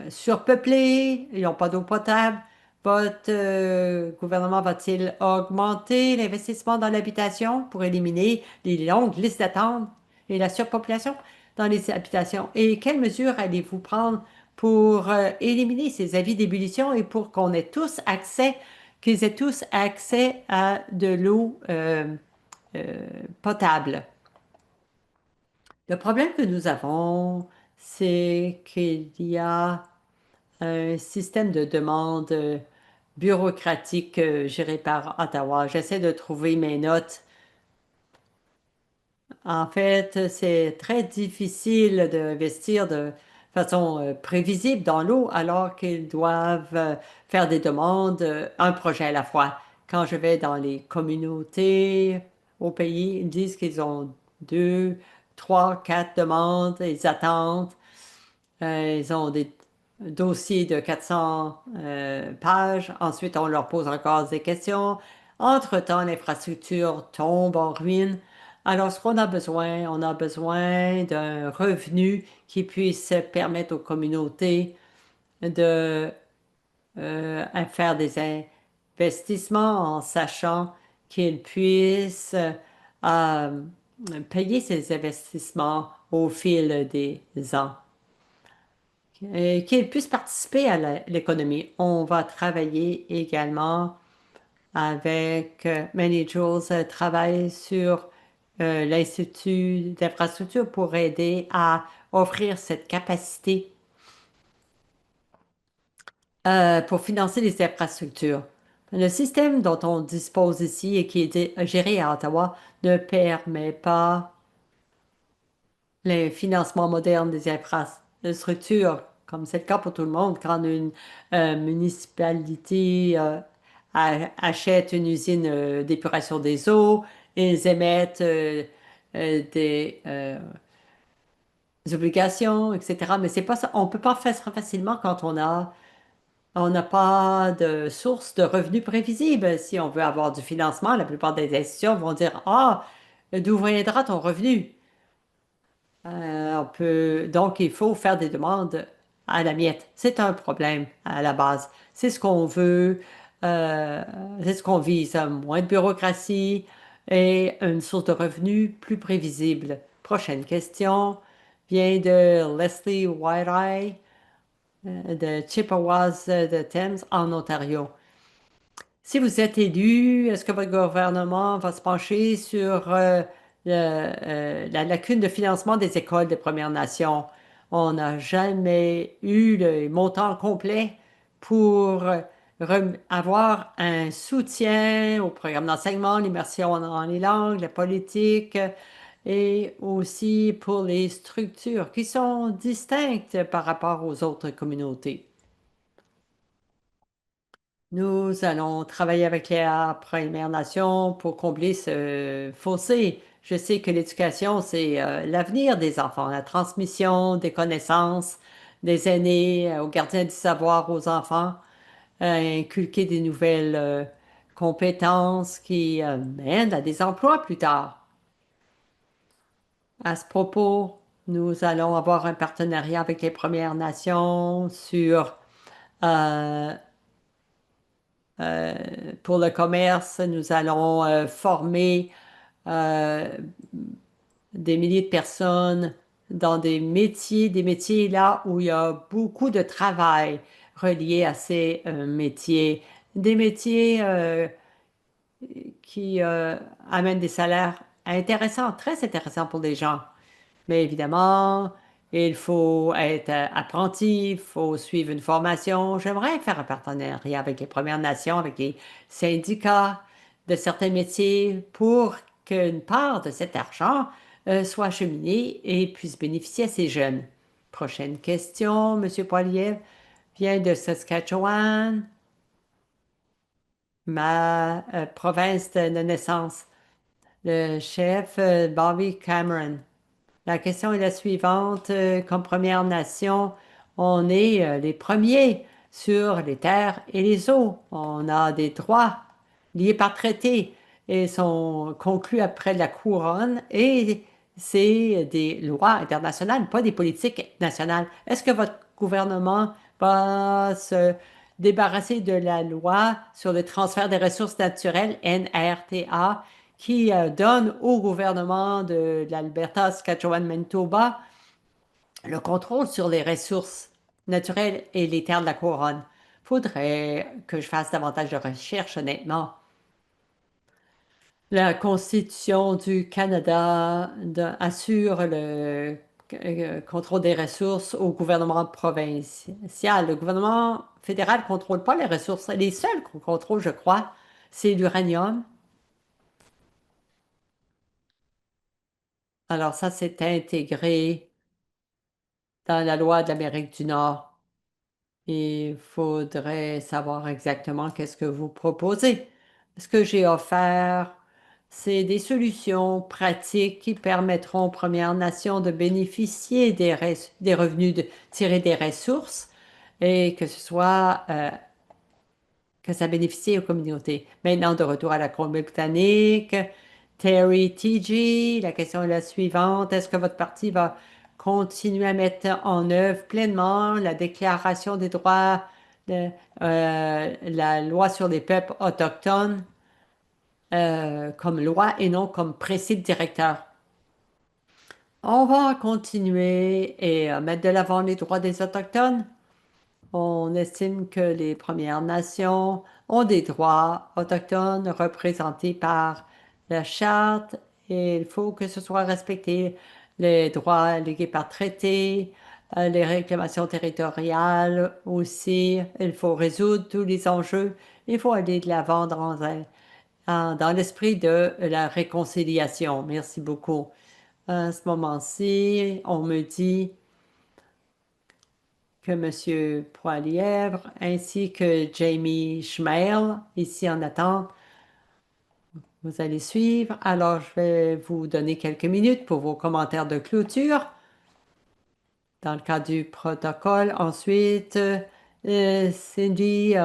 surpeuplées, ils n'ont pas d'eau potable. Votre gouvernement va-t-il augmenter l'investissement dans l'habitation pour éliminer les longues listes d'attente et la surpopulation dans les habitations? Et quelles mesures allez-vous prendre pour éliminer ces avis d'ébullition et pour qu'on ait tous accès, qu'ils aient tous accès à de l'eau potable? Le problème que nous avons, c'est qu'il y a un système de demande bureaucratique géré par Ottawa. J'essaie de trouver mes notes. En fait, c'est très difficile d'investir de façon prévisible dans l'eau alors qu'ils doivent faire des demandes, un projet à la fois. Quand je vais dans les communautés au pays, ils disent qu'ils ont deux, trois, quatre demandes, ils attendent. Ils ont des dossiers de 400 pages. Ensuite, on leur pose encore des questions. Entre-temps, l'infrastructure tombe en ruine. Alors, ce qu'on a besoin, on a besoin d'un revenu qui puisse permettre aux communautés de à faire des investissements en sachant qu'ils puissent payer ces investissements au fil des ans et qu'ils puissent participer à l'économie. On va travailler également avec Many Jules travaille sur l'Institut d'infrastructure pour aider à offrir cette capacité pour financer les infrastructures. Le système dont on dispose ici et qui est géré à Ottawa ne permet pas le financement moderne des infrastructures, comme c'est le cas pour tout le monde. Quand une municipalité achète une usine d'épuration des eaux, ils émettent des obligations, etc. Mais c'est pas ça. On peut pas faire ça facilement quand on n'a pas de source de revenus prévisible. Si on veut avoir du financement, la plupart des institutions vont dire, ah, d'où viendra ton revenu? Donc, il faut faire des demandes à la miette. C'est un problème à la base. C'est ce qu'on veut, euh, c'est ce qu'on vise. Moins de bureaucratie et une source de revenus plus prévisible. Prochaine question vient de Leslie White-Eye de Chippewas de Thames en Ontario. Si vous êtes élu, est-ce que votre gouvernement va se pencher sur la lacune de financement des écoles des Premières Nations? On n'a jamais eu le montant complet pour avoir un soutien au programme d'enseignement, l'immersion dans les langues, la politique et aussi pour les structures qui sont distinctes par rapport aux autres communautés. Nous allons travailler avec les Premières Nations pour combler ce fossé. Je sais que l'éducation, c'est l'avenir des enfants, la transmission des connaissances des aînés aux gardiens du savoir aux enfants, inculquer des nouvelles compétences qui mènent à des emplois plus tard. À ce propos, nous allons avoir un partenariat avec les Premières Nations sur euh, Euh, pour le commerce, nous allons former euh, des milliers de personnes dans des métiers là où il y a beaucoup de travail relié à ces métiers, des métiers qui amènent des salaires intéressants, très intéressants pour les gens. Mais évidemment, il faut être apprenti, il faut suivre une formation. J'aimerais faire un partenariat avec les Premières Nations, avec les syndicats de certains métiers pour qu'une part de cet argent soit acheminée et puisse bénéficier à ces jeunes. Prochaine question, Monsieur Poilievre vient de Saskatchewan, ma province de naissance. Le chef Bobby Cameron. La question est la suivante. Comme Première Nation, on est les premiers sur les terres et les eaux. On a des droits liés par traité et sont conclus après la couronne et c'est des lois internationales, pas des politiques nationales. Est-ce que votre gouvernement va se débarrasser de la loi sur le transfert des ressources naturelles, NRTA, qui donne au gouvernement de l'Alberta, Saskatchewan, Manitoba le contrôle sur les ressources naturelles et les terres de la couronne? Faudrait que je fasse davantage de recherches, honnêtement. La Constitution du Canada assure le contrôle des ressources au gouvernement provincial. Le gouvernement fédéral ne contrôle pas les ressources. Les seuls qu'on contrôle, je crois, c'est l'uranium. Alors ça, c'est intégré dans la loi de l'Amérique du Nord. Il faudrait savoir exactement qu'est-ce que vous proposez. Ce que j'ai offert C'est des solutions pratiques qui permettront aux Premières Nations de bénéficier des revenus tirés des ressources et que ce soit que ça bénéficie aux communautés. Maintenant, de retour à la Colombie-Britannique, Terry TG, la question est la suivante. Est-ce que votre parti va continuer à mettre en œuvre pleinement la Déclaration des droits, la loi sur les peuples autochtones comme loi et non comme principe directeur? On va continuer et mettre de l'avant les droits des Autochtones. On estime que les Premières Nations ont des droits autochtones représentés par la Charte et il faut que ce soit respecté. Les droits légués par traité, les réclamations territoriales aussi. Il faut résoudre tous les enjeux. Il faut aller de l'avant dans l'esprit de la réconciliation. Merci beaucoup. À ce moment-ci, on me dit que M. Poilièvre ainsi que Jamie Schmeil, ici en attente, vous allez suivre. Alors, je vais vous donner quelques minutes pour vos commentaires de clôture dans le cadre du protocole. Ensuite, Cindy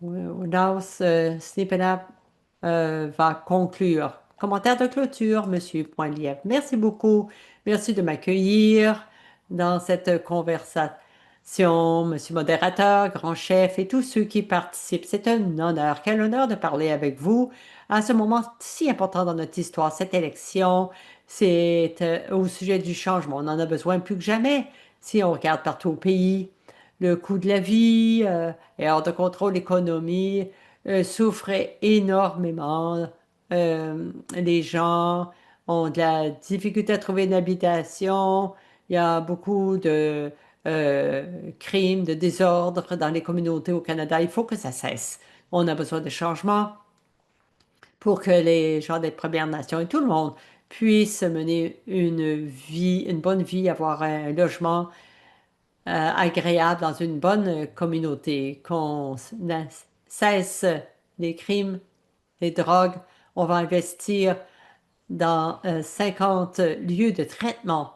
Woodhouse Snippena va conclure. Commentaire de clôture, Monsieur Poilievre. Merci beaucoup. Merci de m'accueillir dans cette conversation, Monsieur modérateur, grand chef et tous ceux qui participent. C'est un honneur. Quel honneur de parler avec vous à ce moment si important dans notre histoire. Cette élection, c'est au sujet du changement. On en a besoin plus que jamais si on regarde partout au pays. Le coût de la vie est hors de contrôle, l'économie souffrait énormément. Les gens ont de la difficulté à trouver une habitation. Il y a beaucoup de crimes, de désordres dans les communautés au Canada. Il faut que ça cesse. On a besoin de changements pour que les gens des Premières Nations et tout le monde puissent mener une vie, une bonne vie, avoir un logement agréable dans une bonne communauté, qu'on cesse les crimes, les drogues. On va investir dans 50 lieux de traitement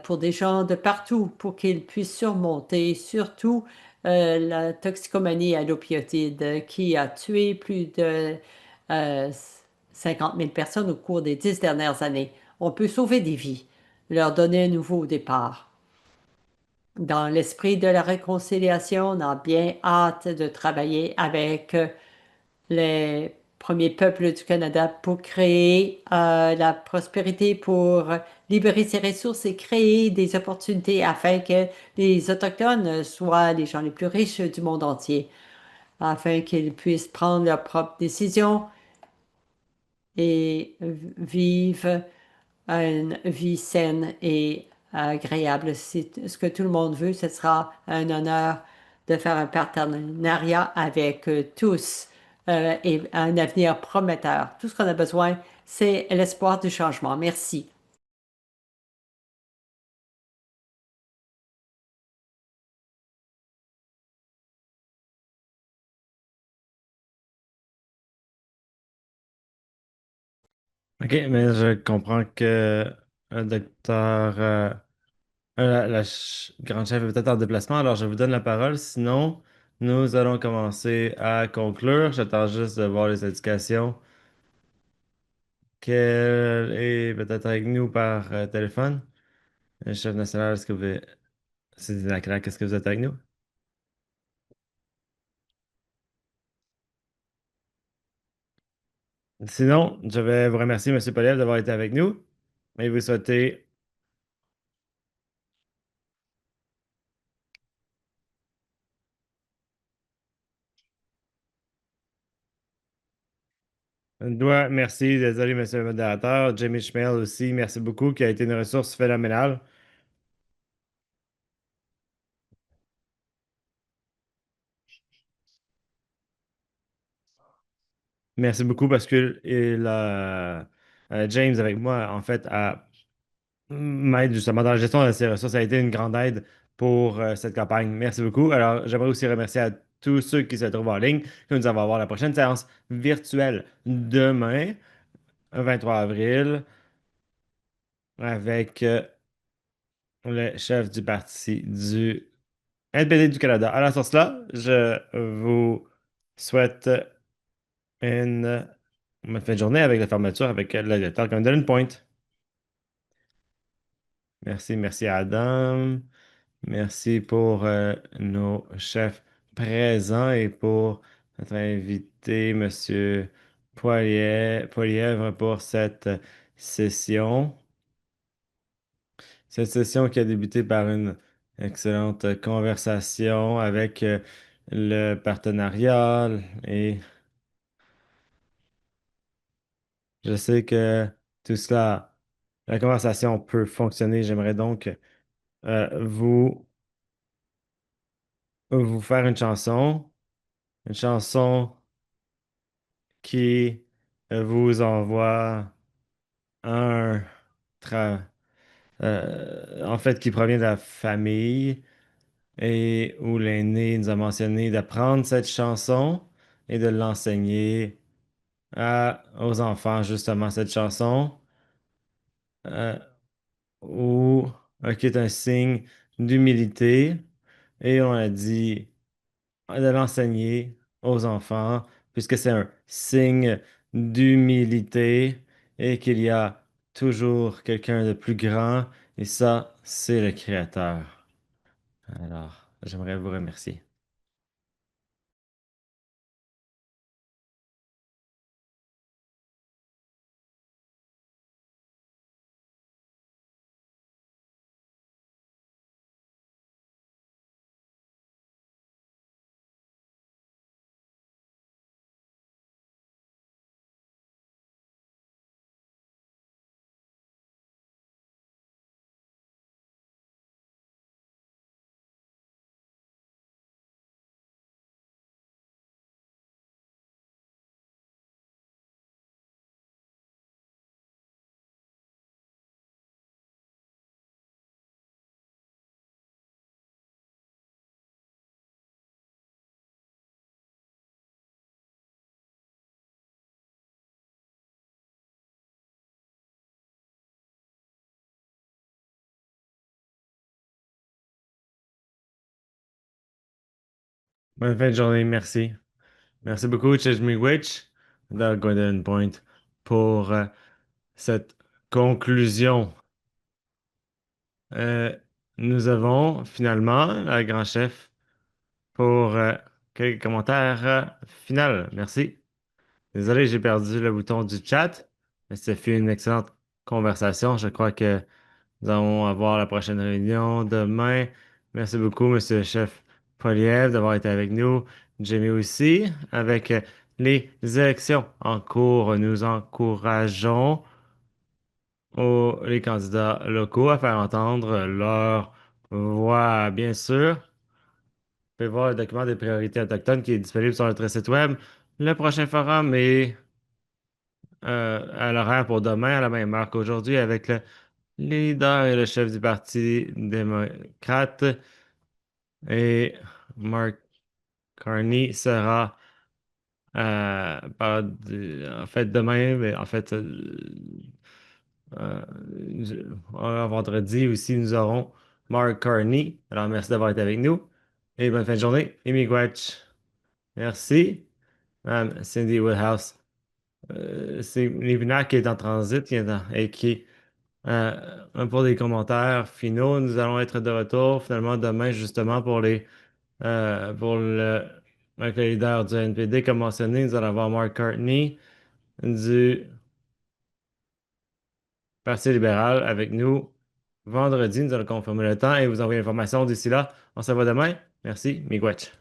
pour des gens de partout, pour qu'ils puissent surmonter surtout la toxicomanie à l'opioïde qui a tué plus de euh, 50 000 personnes au cours des 10 dernières années. On peut sauver des vies, leur donner un nouveau départ. Dans l'esprit de la réconciliation, on a bien hâte de travailler avec les premiers peuples du Canada pour créer la prospérité, pour libérer ses ressources et créer des opportunités afin que les Autochtones soient les gens les plus riches du monde entier, afin qu'ils puissent prendre leurs propres décisions et vivre une vie saine et agréable. Si ce que tout le monde veut, ce sera un honneur de faire un partenariat avec tous et un avenir prometteur. Tout ce qu'on a besoin, c'est l'espoir du changement. Merci. OK, mais je comprends que le docteur, grande chef est peut-être en déplacement, alors je vous donne la parole. Sinon, nous allons commencer à conclure. J'attends juste de voir les indications. Qu'elle est peut-être avec nous par téléphone. Chef national, est-ce que vous... C'est la craque, est-ce que vous êtes avec nous? Sinon, je vais vous remercier, M. Poliev, d'avoir été avec nous et vous souhaiter merci, désolé, monsieur le modérateur. Jamie Schmel aussi, merci beaucoup, qui a été une ressource phénoménale. Merci beaucoup parce que James avec moi, en fait, m'aide justement dans la gestion de ces ressources. Ça a été une grande aide pour cette campagne. Merci beaucoup. Alors, j'aimerais aussi remercier à tous ceux qui se trouvent en ligne, que nous allons avoir la prochaine séance virtuelle demain 23 avril avec le chef du parti du NPD du Canada. Alors, sur cela, je vous souhaite une bonne fin de journée avec la fermeture avec le lecteur comme donne une pointe. Merci, merci Adam. Merci pour nos chefs présents et pour notre invité, Monsieur Poilièvre, pour cette session. Cette session qui a débuté par une excellente conversation avec le partenariat et je sais que tout cela, la conversation peut fonctionner. J'aimerais donc vous, vous faire une chanson qui vous envoie un tra- en fait qui provient de la famille et où l'aîné nous a mentionné d'apprendre cette chanson et de l'enseigner aux enfants justement cette chanson euh, où qui est un signe d'humilité et on a dit de l'enseigner aux enfants, puisque c'est un signe d'humilité et qu'il y a toujours quelqu'un de plus grand, et ça, c'est le Créateur. Alors, j'aimerais vous remercier. Bonne fin de journée, merci. Merci beaucoup, Chesmigwich, de Golden Point, pour cette conclusion. Euh, Nous avons finalement la grand chef pour quelques commentaires finaux. Merci. Désolé, j'ai perdu le bouton du chat, mais ce fut une excellente conversation. Je crois que nous allons avoir la prochaine réunion demain. Merci beaucoup, Monsieur le chef Poliev, d'avoir été avec nous. Jamie aussi, avec les élections en cours. Nous encourageons les candidats locaux à faire entendre leur voix, bien sûr. Vous pouvez voir le document des priorités autochtones qui est disponible sur notre site web. Le prochain forum est à l'horaire pour demain à la même heure qu'aujourd'hui avec le leader et le chef du Parti démocrate. Et Mark Carney sera en fait demain, mais en fait euh, vendredi aussi nous aurons Mark Carney. Alors merci d'avoir été avec nous et bonne fin de journée. Amy Gwatch. Merci. Madame Cindy Woodhouse. C'est Livina qui est en transit et qui pour des commentaires finaux. Nous allons être de retour finalement demain justement pour avec le leader du NPD. Comme mentionné, nous allons avoir Mark Cartney du Parti libéral avec nous vendredi. Nous allons confirmer le temps et vous envoyer l'information d'ici là. On se voit demain. Merci, Miigwech.